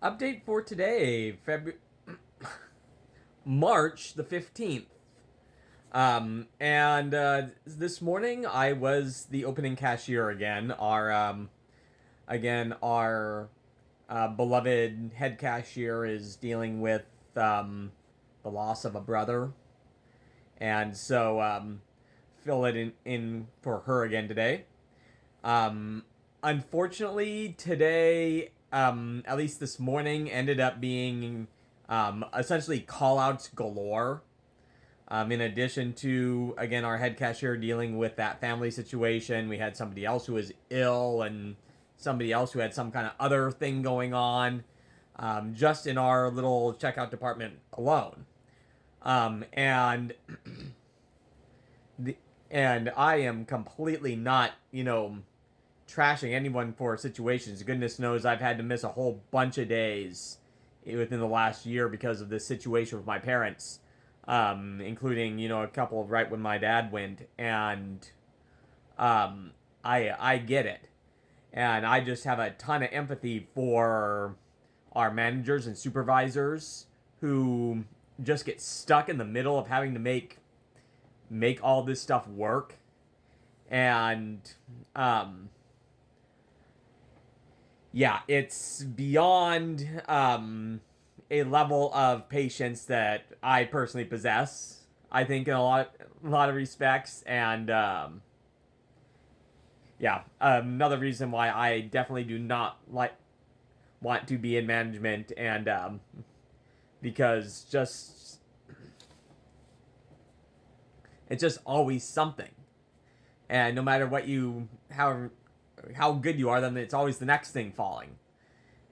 Update for today, March the 15th. And this morning I was the opening cashier again. Our beloved head cashier is dealing with the loss of a brother, and so fill it in for her again today. Um, Unfortunately, today, at least this morning, ended up being essentially call outs galore. In addition to, again, our head cashier dealing with that family situation, we had somebody else who was ill and somebody else who had some kind of other thing going on, just in our little checkout department alone. And the, and I am completely not, trashing anyone for situations. Goodness knows I've had to miss a whole bunch of days within the last year because of this situation with my parents, including a couple right when my dad went, and I get it, and I just have a ton of empathy for our managers and supervisors who just get stuck in the middle of having to make all this stuff work, and yeah, it's beyond a level of patience that I personally possess. I think in a lot of respects, and yeah, another reason why I definitely do not want to be in management, and because just it's just always something, and no matter what you how good you are, then it's always the next thing falling.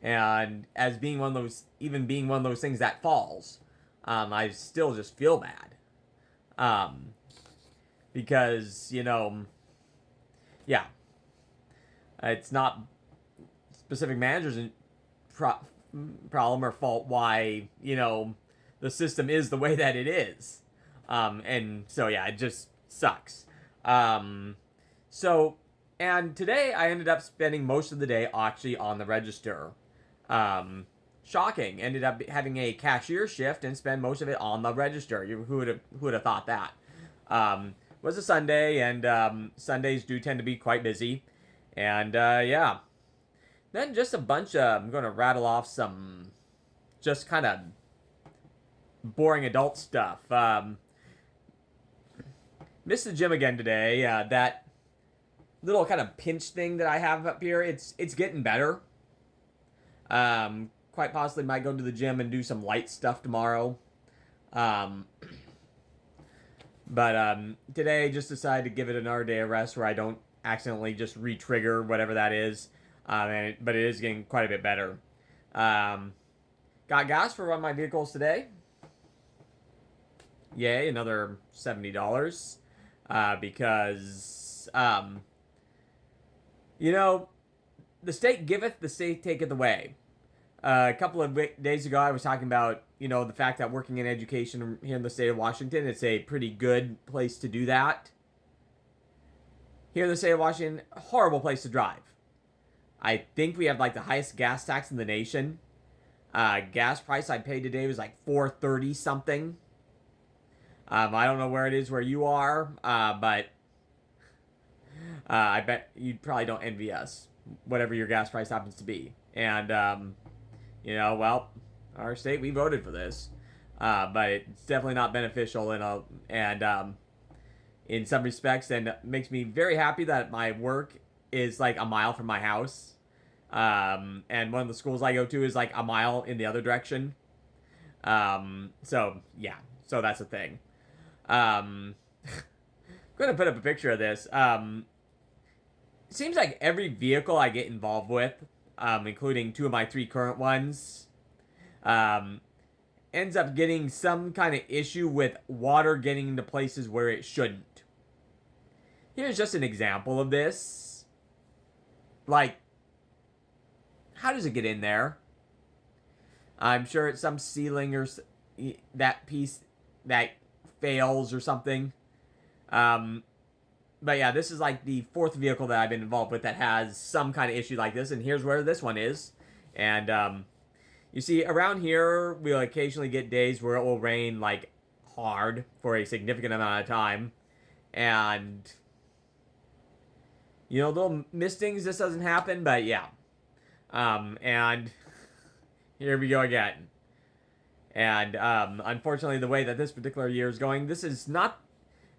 And as being one of those, even being one of those things that falls, I still just feel bad, um, because yeah, it's not specific managers' pro- problem or fault why the system is the way that it is, and so yeah, it just sucks. Um, so and today I ended up spending most of the day actually on the register. Shocking. Ended up having a cashier shift and spend most of it on the register. Who would have thought that? Was a Sunday, and Sundays do tend to be quite busy. And yeah, then just a bunch of I'm going to rattle off some just kind of boring adult stuff. Missed the gym again today. That little kind of pinch thing that I have up here, it's getting better. Quite possibly might go to the gym and do some light stuff tomorrow. Um, but today just decided to give it another day of rest where I don't accidentally just re-trigger whatever that is. But it is getting quite a bit better. Um, got gas for one of my vehicles today. Yay, another $70. Because you know the state giveth, the state taketh away. A couple of days ago, I was talking about the fact that working in education here in the state of Washington, it's a pretty good place to do that. Here in the state of Washington, horrible place to drive. I think we have like the highest gas tax in the nation. Gas price I paid today was like $4.30 something. I don't know where it is where you are, but I bet you probably don't envy us, whatever your gas price happens to be. And well, our state, we voted for this, but it's definitely not beneficial in some respects, and makes me very happy that my work is like a mile from my house, and one of the schools I go to is like a mile in the other direction. So yeah, so that's the thing. I'm gonna put up a picture of this. It seems like every vehicle I get involved with, including two of my three current ones, um, ends up getting some kind of issue with water getting into places where it shouldn't. Here's just an example of this. Like, how does it get in there? I'm sure it's some ceiling or that piece that fails or something. But yeah, this is like the fourth vehicle that I've been involved with that has some kind of issue like this, and here's where this one is. And You see, around here, we'll occasionally get days where it will rain, like, hard for a significant amount of time. And, you know, little mistings, this doesn't happen, but yeah. And here we go again. And, unfortunately, the way that this particular year is going, this is not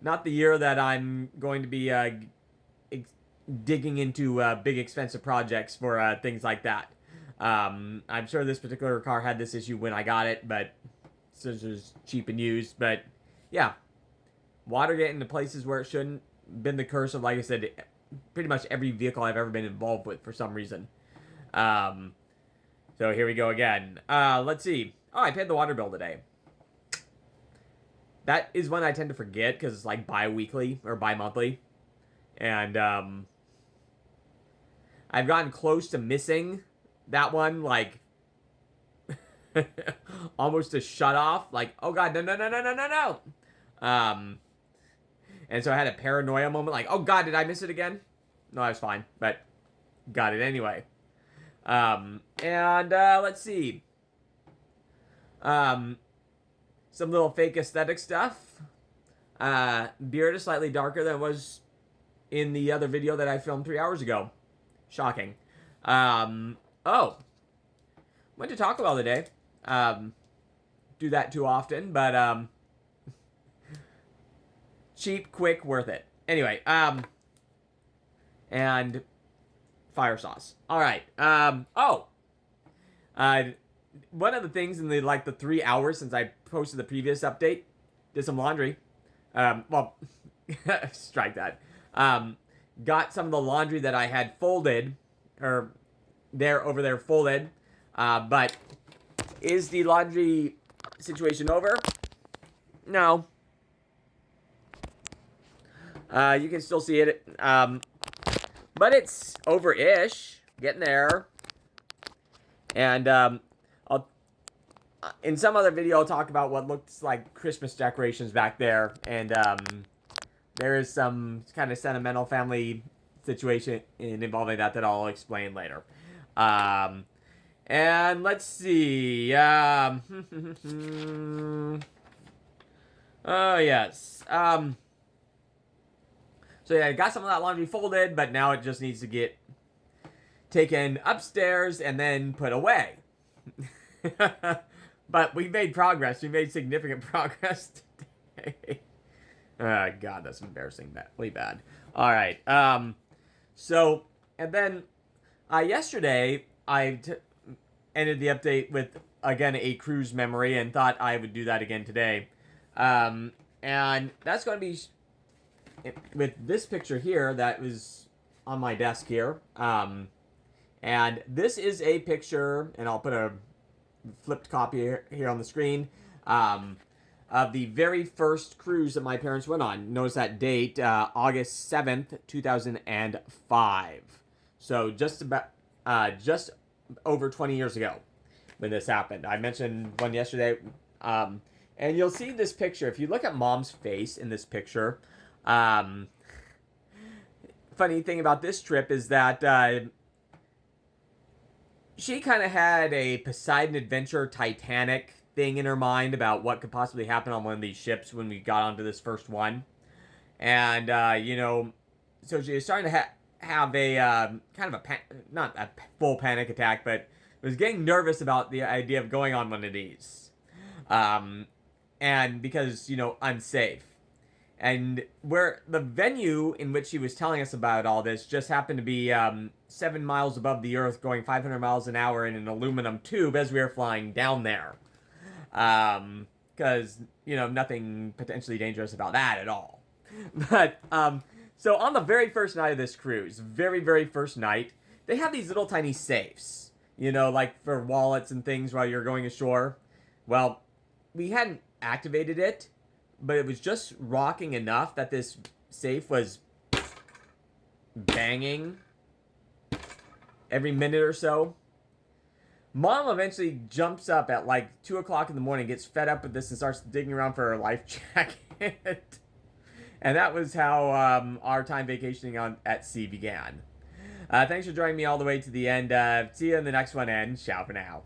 the year that I'm going to be, digging into, big expensive projects for, things like that. I'm sure this particular car had this issue when I got it, but this is cheap and used. But yeah, water getting into places where it shouldn't. Been the curse of, like I said, pretty much every vehicle I've ever been involved with for some reason. So here we go again. Let's see. Oh, I paid the water bill today. That is one I tend to forget because it's like bi-weekly or bi-monthly. And I've gotten close to missing that one, like, almost a shut off. Like, oh god, no. And so I had a paranoia moment, like, oh god, did I miss it again? No, I was fine, but got it anyway. Let's see. Some little fake aesthetic stuff. Beard is slightly darker than it was in the other video that I filmed 3 hours ago. Shocking. Oh. Went to Taco Bell today. Do that too often, but, cheap, quick, worth it. Anyway, and fire sauce. Alright, one of the things in the 3 hours since I posted the previous update, did some laundry. Well, strike that. Got some of the laundry that I had folded, or over there folded, but is the laundry situation over? No. You can still see it, but it's over-ish, getting there, and, in some other video, I'll talk about what looks like Christmas decorations back there, and, there is some kind of sentimental family situation involving that I'll explain later. And let's see. Oh, yes. So yeah, I got some of that laundry folded, but now it just needs to get taken upstairs and then put away. But we made progress. We made significant progress today. Oh, God, that's embarrassingly bad. All right. So, and then yesterday, I ended the update with, again, a cruise memory and thought I would do that again today. And that's going to be with this picture here that was on my desk here. And this is a picture, and I'll put a flipped copy here on the screen, of the very first cruise that my parents went on. Notice that date, August 7th, 2005. So just over 20 years ago when this happened. I mentioned one yesterday. And you'll see this picture. If you look at Mom's face in this picture, funny thing about this trip is that she kind of had a Poseidon Adventure Titanic thing in her mind about what could possibly happen on one of these ships when we got onto this first one. And, you know, so she was starting to have a kind of not a full panic attack, but was getting nervous about the idea of going on one of these. And because, you know, unsafe. And where the venue in which she was telling us about all this just happened to be 7 miles above the earth, going 500 miles an hour in an aluminum tube as we were flying down there. Because, you know, nothing potentially dangerous about that at all. But, so on the very first night of this cruise, very, very first night, they have these little tiny safes, you know, like for wallets and things while you're going ashore. Well, we hadn't activated it, but it was just rocking enough that this safe was banging every minute or so. Mom eventually jumps up at like 2 o'clock in the morning, gets fed up with this, and starts digging around for her life jacket. And that was how our time vacationing at sea began. Thanks for joining me all the way to the end. See you in the next one, and ciao for now.